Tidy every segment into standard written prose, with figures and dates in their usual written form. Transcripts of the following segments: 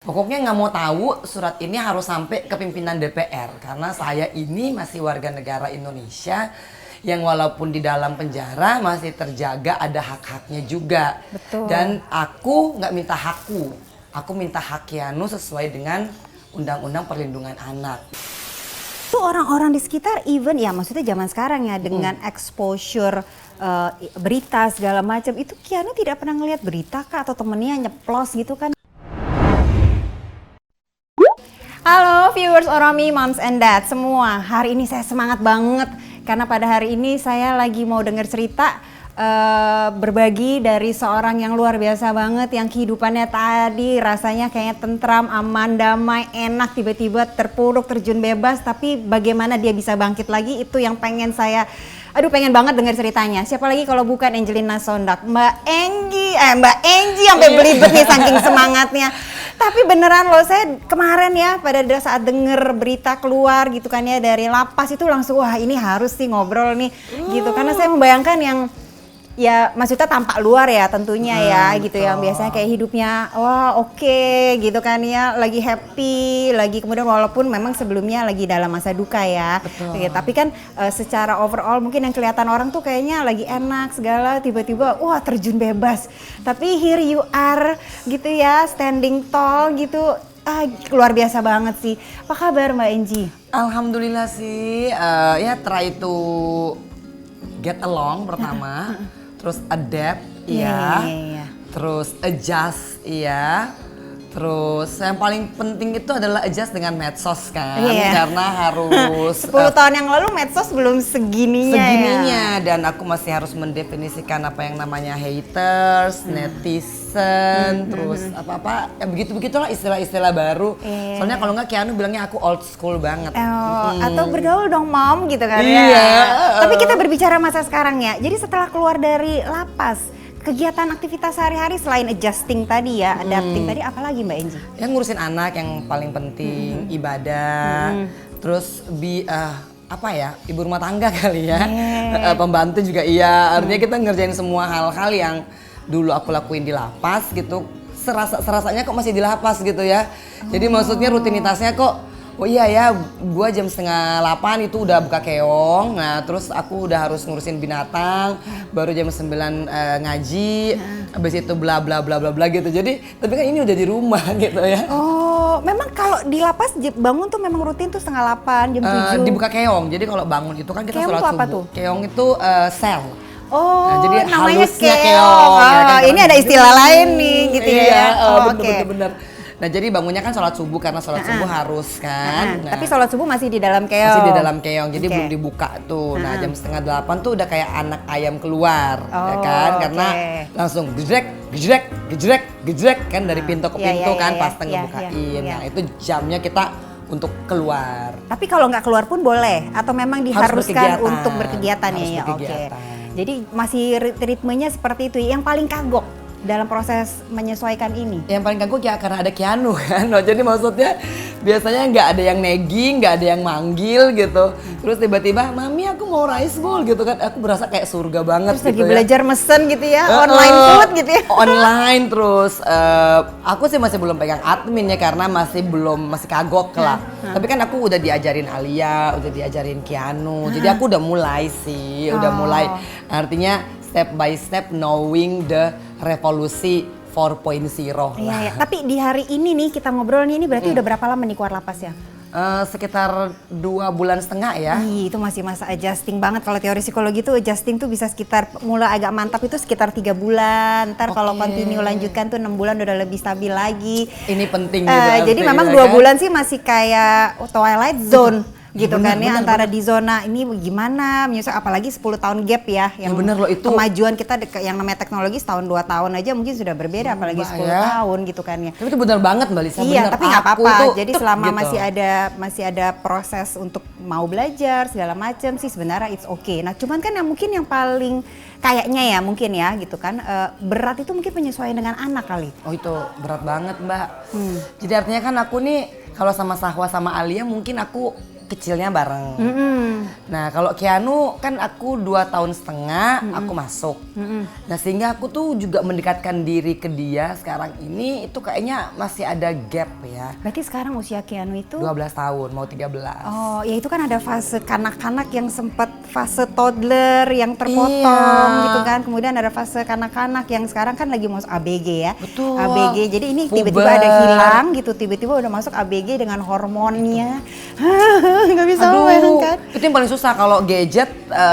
Pokoknya nggak mau tahu surat ini harus sampai ke pimpinan DPR karena saya ini masih warga negara Indonesia yang walaupun di dalam penjara masih terjaga ada hak-haknya juga. Betul. Dan aku nggak minta hakku, aku minta hak Keanu sesuai dengan Undang-Undang Perlindungan Anak. Itu orang-orang di sekitar even ya maksudnya zaman sekarang ya dengan exposure berita segala macam itu Keanu tidak pernah ngelihat berita kah atau temennya nyeplos gitu kan? Halo viewers Oromi, Moms and Dad semua. Hari ini saya semangat banget karena pada hari ini saya lagi mau dengar cerita berbagi dari seorang yang luar biasa banget yang kehidupannya tadi rasanya kayaknya tentram, aman, damai, enak, tiba-tiba terpuruk, terjun bebas, tapi bagaimana dia bisa bangkit lagi itu yang pengen saya pengen banget dengar ceritanya. Siapa lagi kalau bukan Angelina Sondak, Mbak Enggi sampai belibet nih saking semangatnya. Tapi beneran loh, saya kemarin ya pada saat denger berita keluar gitu kan ya dari lapas itu langsung wah ini harus sih ngobrol nih gitu. Karena saya membayangkan yang ya maksudnya tampak luar ya tentunya ya gitu yang biasanya kayak hidupnya wah oke, gitu kan ya lagi happy lagi kemudian walaupun memang sebelumnya lagi dalam masa duka ya tapi kan secara overall mungkin yang kelihatan orang tuh kayaknya lagi enak segala tiba-tiba wah terjun bebas tapi here you are gitu ya standing tall gitu luar biasa banget sih. Apa kabar Mbak Engi? Alhamdulillah sih ya try to get along pertama. Terus adapt, iya. Terus adjust, iya. Terus yang paling penting itu adalah adjust dengan medsos kan, karena harus 10 tahun yang lalu medsos belum segininya dan aku masih harus mendefinisikan apa yang namanya haters, netizen, terus apa-apa ya begitulah istilah-istilah baru. Soalnya kalau nggak Keanu bilangnya aku old school banget. Atau bergaul dong mom gitu kan ya. Tapi kita berbicara masa sekarang ya. Jadi setelah keluar dari lapas, kegiatan aktivitas sehari-hari selain adjusting tadi ya, adapting tadi apalagi Mbak Engi? Yang ngurusin anak yang paling penting, ibadah, terus apa ya, ibu rumah tangga kali ya, pembantu juga iya. Artinya kita ngerjain semua hal-hal yang dulu aku lakuin di lapas gitu, serasanya kok masih di lapas gitu ya. Jadi maksudnya rutinitasnya kok oh iya ya, gua jam 7:30 itu udah buka keong. Nah, terus aku udah harus ngurusin binatang, baru jam 9 ngaji, habis itu bla bla bla bla bla gitu. Jadi, tapi kan ini udah di rumah gitu ya. Oh, memang kalau di lapas bangun tuh memang rutin tuh 7:30, jam 7. Dibuka keong. Jadi kalau bangun itu kan kita keong sholat tuh apa subuh. tuh? Keong itu sel. Oh, nah, jadi namanya halusnya keong. ya kan, ini ada istilah lain nih gitu ya. Bener. Nah jadi bangunnya kan sholat subuh karena sholat subuh harus kan. Tapi sholat subuh masih di dalam keong. Masih di dalam keong, jadi belum dibuka tuh. Nah jam 7:30 tuh udah kayak anak ayam keluar, ya kan? Karena langsung gejrek kan dari pintu ke pintu kan pas ngebukain. Nah itu jamnya kita untuk keluar. Tapi kalau nggak keluar pun boleh atau memang diharuskan untuk berkegiatan ya? Oke. Jadi masih ritmenya seperti itu. Yang paling kagok dalam proses menyesuaikan ini? Yang paling kagok ya karena ada Keanu kan. Jadi maksudnya biasanya nggak ada yang nagging, nggak ada yang manggil gitu. Terus tiba-tiba, Mami aku mau rice bowl gitu kan. Aku berasa kayak surga banget. Terus gitu lagi belajar mesen gitu ya, online food gitu ya. Online terus, aku sih masih belum pegang admin ya karena masih kagok lah. Tapi kan aku udah diajarin Alia, udah diajarin Keanu. Jadi aku udah mulai sih, artinya step by step knowing the revolusi 4.0 lah. Iya. Tapi di hari ini nih kita ngobrol ini berarti udah berapa lama nih keluar lapas ya? Sekitar 2,5 bulan ya. Itu masih masa adjusting banget. Kalau teori psikologi tuh adjusting tuh bisa sekitar mulai agak mantap itu sekitar 3 bulan. Ntar kalau continue lanjutkan tuh 6 bulan udah lebih stabil lagi. Ini penting gitu. Jadi memang 2 bulan sih masih kayak twilight zone. Gitu kan ya antara di zona ini gimana menyesuaikan apalagi 10 tahun gap ya yang bener loh itu kemajuan kita yang namanya teknologi setahun 2 tahun aja mungkin sudah berbeda apalagi 10 tahun gitu kan ya. Tapi itu benar banget Mbak Lisa. Iya, tapi nggak apa-apa. Jadi selama gitu. masih ada proses untuk mau belajar segala macam sih sebenarnya it's okay. Nah, cuman kan yang mungkin yang paling kayaknya ya mungkin ya gitu kan berat itu mungkin penyesuaian dengan anak kali. Oh itu berat banget Mbak. Jadi artinya kan aku nih kalau sama Sahwa sama Alia mungkin aku kecilnya bareng. Nah kalau Keanu kan aku 2 tahun setengah aku masuk. Nah sehingga aku tuh juga mendekatkan diri ke dia sekarang ini itu kayaknya masih ada gap ya. Berarti sekarang usia Keanu itu 12 tahun mau 13. Oh, ya itu kan ada fase kanak-kanak yang sempat fase toddler yang terpotong gitu kan. Kemudian ada fase kanak-kanak yang sekarang kan lagi masuk ABG ya. Betul. ABG. Jadi ini tiba-tiba Puber. ada hilang gitu, tiba-tiba udah masuk ABG dengan hormonnya. Nggak bisa bayangkan. Itu yang paling susah kalau gadget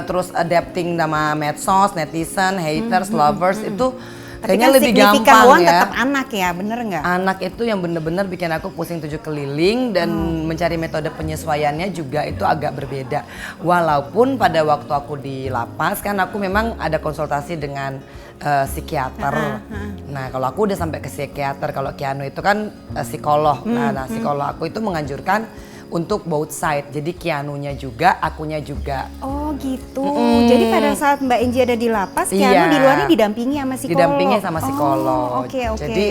terus adapting sama medsos, netizen, haters, lovers itu Tapi kayaknya kan lebih signifikan gampang one ya. tetap anak ya, bener nggak? Anak itu yang bener-bener bikin aku pusing 7 keliling dan mencari metode penyesuaiannya juga itu agak berbeda. Walaupun pada waktu aku di lapas kan aku memang ada konsultasi dengan psikiater. Nah kalau aku udah sampai ke psikiater, kalau Keanu itu kan psikolog. Nah psikolog aku itu menganjurkan untuk both side, jadi Keanunya juga, akunya juga. Oh gitu. Jadi pada saat Mbak Enji ada di lapas, Keanu Iya. di luarnya didampingi sama psikolog. Didampingi sama psikolog. Oh, oke. Jadi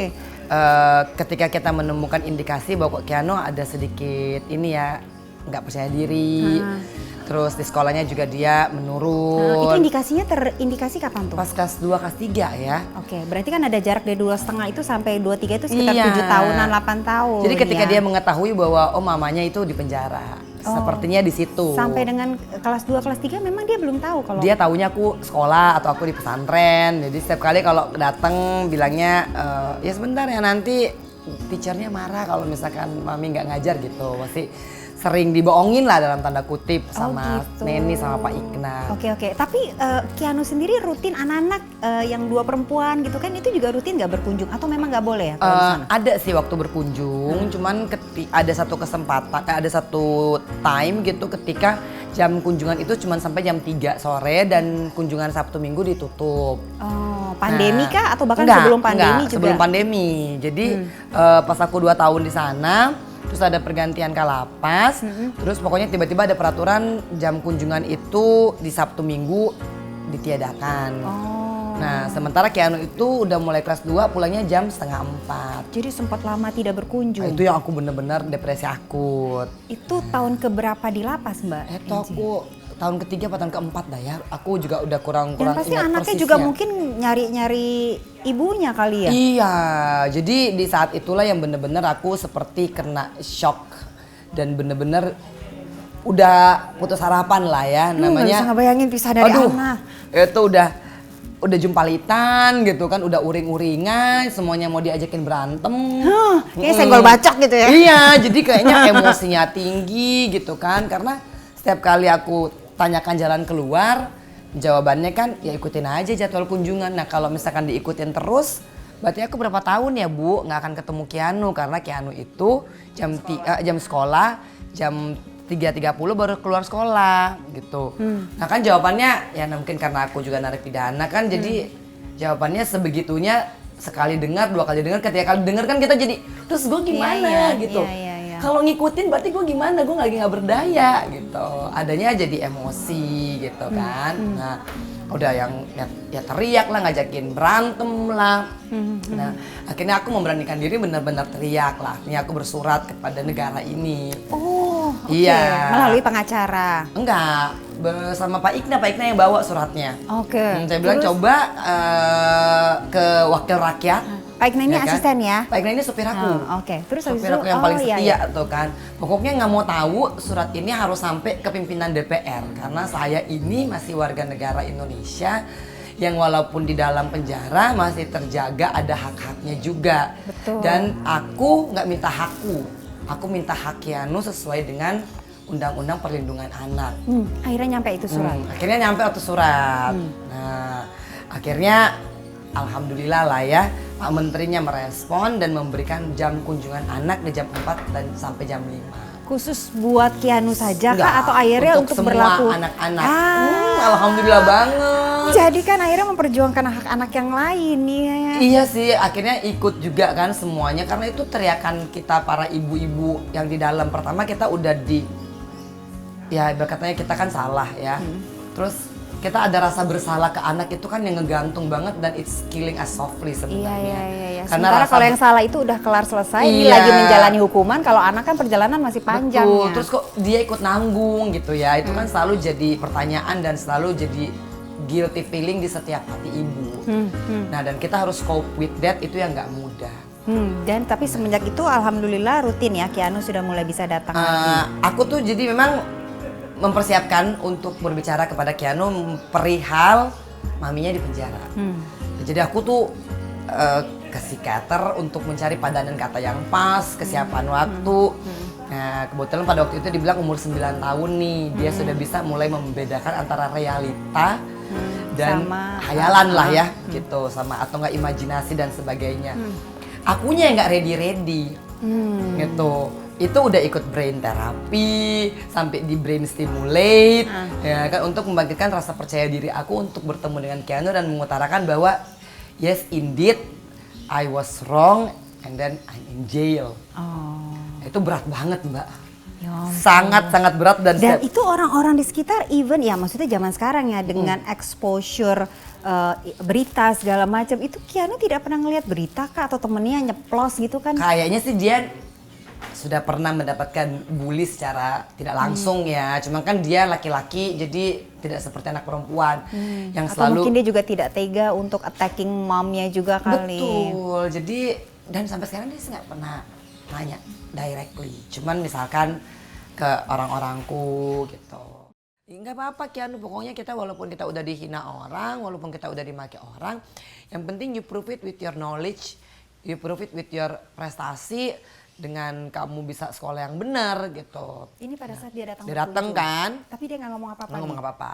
ketika kita menemukan indikasi bahwa kok Keanu ada sedikit ini ya nggak percaya diri, terus di sekolahnya juga dia menurun. Itu indikasinya terindikasi kapan tuh? Pas kelas 2, kelas 3 ya. Oke, berarti kan ada jarak dari 2,5 itu sampai 2,3 itu sekitar Iya. 7 tahunan, 8 tahun. Jadi ketika ya. dia mengetahui bahwa oh mamanya itu di penjara, sepertinya di situ. Sampai dengan kelas 2, kelas 3 memang dia belum tahu kalau Dia taunya aku sekolah atau aku di pesantren. Jadi setiap kali kalau datang bilangnya ya sebentar ya nanti teachernya marah kalau misalkan mami nggak ngajar gitu. Masih sering dibohongin lah dalam tanda kutip sama gitu. Neni sama Pak Ikna. Oke. Tapi Keanu sendiri rutin anak-anak yang 2 perempuan gitu kan itu juga rutin nggak berkunjung atau memang nggak boleh ya kalau di sana? Ada sih waktu berkunjung, cuman ada satu kesempatan, ada satu time gitu ketika jam kunjungan itu cuman sampai jam 3 sore dan kunjungan Sabtu Minggu ditutup. Oh, pandemi kah atau bahkan Enggak, sebelum pandemi enggak, juga? sebelum pandemi. Jadi pas aku 2 tahun di sana, terus ada pergantian kalapas, terus pokoknya tiba-tiba ada peraturan jam kunjungan itu di Sabtu Minggu ditiadakan. Nah, sementara Keanu itu udah mulai kelas 2 pulangnya jam 3:30. Jadi sempat lama tidak Nah, berkunjung. itu yang aku bener-bener depresi akut. Itu tahun keberapa di lapas, Mbak? Itu aku tahun ketiga atau tahun keempat dah ya. Aku juga udah Dan kurang-kurang pasti ingat anaknya persisnya. juga mungkin nyari-nyari ibunya kali ya? Iya, jadi di saat itulah yang bener-bener aku seperti kena shock dan bener-bener udah putus harapan lah ya. Nggak Namanya bisa ngebayangin pisah dari anak. itu udah jumpalitan gitu kan, udah uring-uringan, semuanya mau diajakin berantem. Kayaknya senggol bacok gitu ya? Iya, jadi kayaknya emosinya tinggi gitu kan, karena setiap kali aku tanyakan jalan keluar, jawabannya kan ya ikutin aja jadwal kunjungan. Nah kalau misalkan diikutin terus, berarti aku berapa tahun ya Bu nggak akan ketemu Keanu, karena Keanu itu jam sekolah, jam 3.30 baru keluar sekolah gitu. Nah kan jawabannya ya mungkin karena aku juga narik pidana kan, jadi jawabannya sebegitunya, sekali dengar, 2 kali dengar, ketiga kali dengar kan kita jadi terus gue gimana gitu. Iya. Kalau ngikutin berarti gue gimana, gue lagi nggak berdaya gitu. Adanya jadi emosi gitu kan. Nah udah yang ya teriak lah, ngajakin berantem lah. Nah akhirnya aku memberanikan diri benar-benar teriak lah. Ini aku bersurat kepada negara ini. Oh, oke. Iya. Melalui pengacara. Enggak, bersama Pak Ikna yang bawa suratnya. Oke. Saya bilang Terus? coba ke wakil rakyat. Pak Ikna ini ya kan? asisten ya? Pak Ikna ini supir aku. Oke. Terus habis Supir itu aku yang paling iya, setia iya. tuh kan. Pokoknya nggak mau tahu surat ini harus sampai ke pimpinan DPR karena saya ini masih warga negara Indonesia yang walaupun di dalam penjara masih terjaga ada hak-haknya juga. Betul. Dan aku nggak minta hakku, aku minta hak Keanu sesuai dengan Undang-Undang Perlindungan Anak. Akhirnya nyampe itu surat. Akhirnya nyampe waktu surat. Nah, akhirnya alhamdulillah lah ya, Pak Menterinya merespon dan memberikan jam kunjungan anak di jam 4 dan sampai jam 5. Khusus buat Keanu saja Enggak, kah atau akhirnya untuk semua berlaku? anak-anak. Alhamdulillah banget. Jadi kan akhirnya memperjuangkan hak anak yang lain ya. Iya sih, akhirnya ikut juga kan semuanya karena itu teriakan kita para ibu-ibu yang di dalam. Pertama kita udah ya berkatanya kita kan salah ya. Terus kita ada rasa bersalah ke anak itu kan yang ngegantung banget dan it's killing us softly sebenarnya. Iya. Karena Sementara rasa kalau yang salah itu udah kelar selesai, ini Iya. lagi menjalani hukuman. Kalau anak kan perjalanan masih panjang betul. ya. Terus kok dia ikut nanggung gitu ya, itu kan selalu jadi pertanyaan dan selalu jadi guilty feeling di setiap hati ibu. Nah dan kita harus cope with that, itu yang nggak mudah. Dan tapi semenjak itu alhamdulillah rutin ya, Keanu sudah mulai bisa datang lagi. Aku tuh jadi memang mempersiapkan untuk berbicara kepada Keanu perihal maminya di penjara. Jadi aku tuh ke psikiater untuk mencari padanan kata yang pas, kesiapan waktu. Nah kebetulan pada waktu itu dibilang umur 9 tahun nih, dia sudah bisa mulai membedakan antara realita dan Sama, hayalan lah ya gitu, sama atau nggak imajinasi dan sebagainya. Akunya yang nggak ready gitu. Itu udah ikut brain therapy sampai di brain stimulate ya kan, untuk membangkitkan rasa percaya diri aku untuk bertemu dengan Keanu dan mengutarakan bahwa yes indeed I was wrong and then I'm in jail. Itu berat banget Mbak. Sangat berat dan itu orang-orang di sekitar even ya maksudnya zaman sekarang ya dengan exposure berita segala macam, itu Keanu tidak pernah ngelihat berita kah atau temennya nyeplos gitu kan? kayaknya sih dia sudah pernah mendapatkan bully secara tidak langsung ya. Cuma kan dia laki-laki jadi tidak seperti anak perempuan yang Atau selalu mungkin dia juga tidak tega untuk attacking momnya juga kali. betul. Jadi dan sampai sekarang dia nggak pernah nanya directly. Cuman misalkan ke orang-orangku gitu. Nggak apa-apa Keanu, pokoknya kita walaupun kita udah dihina orang, walaupun kita udah dimaki orang, yang penting you prove it with your knowledge, you prove it with your prestasi, dengan kamu bisa sekolah yang benar gitu. Ini pada saat dia datang Dia datang berkunjung. kan, Tapi dia nggak ngomong apa-apa. nggak ngomong nih. apa-apa.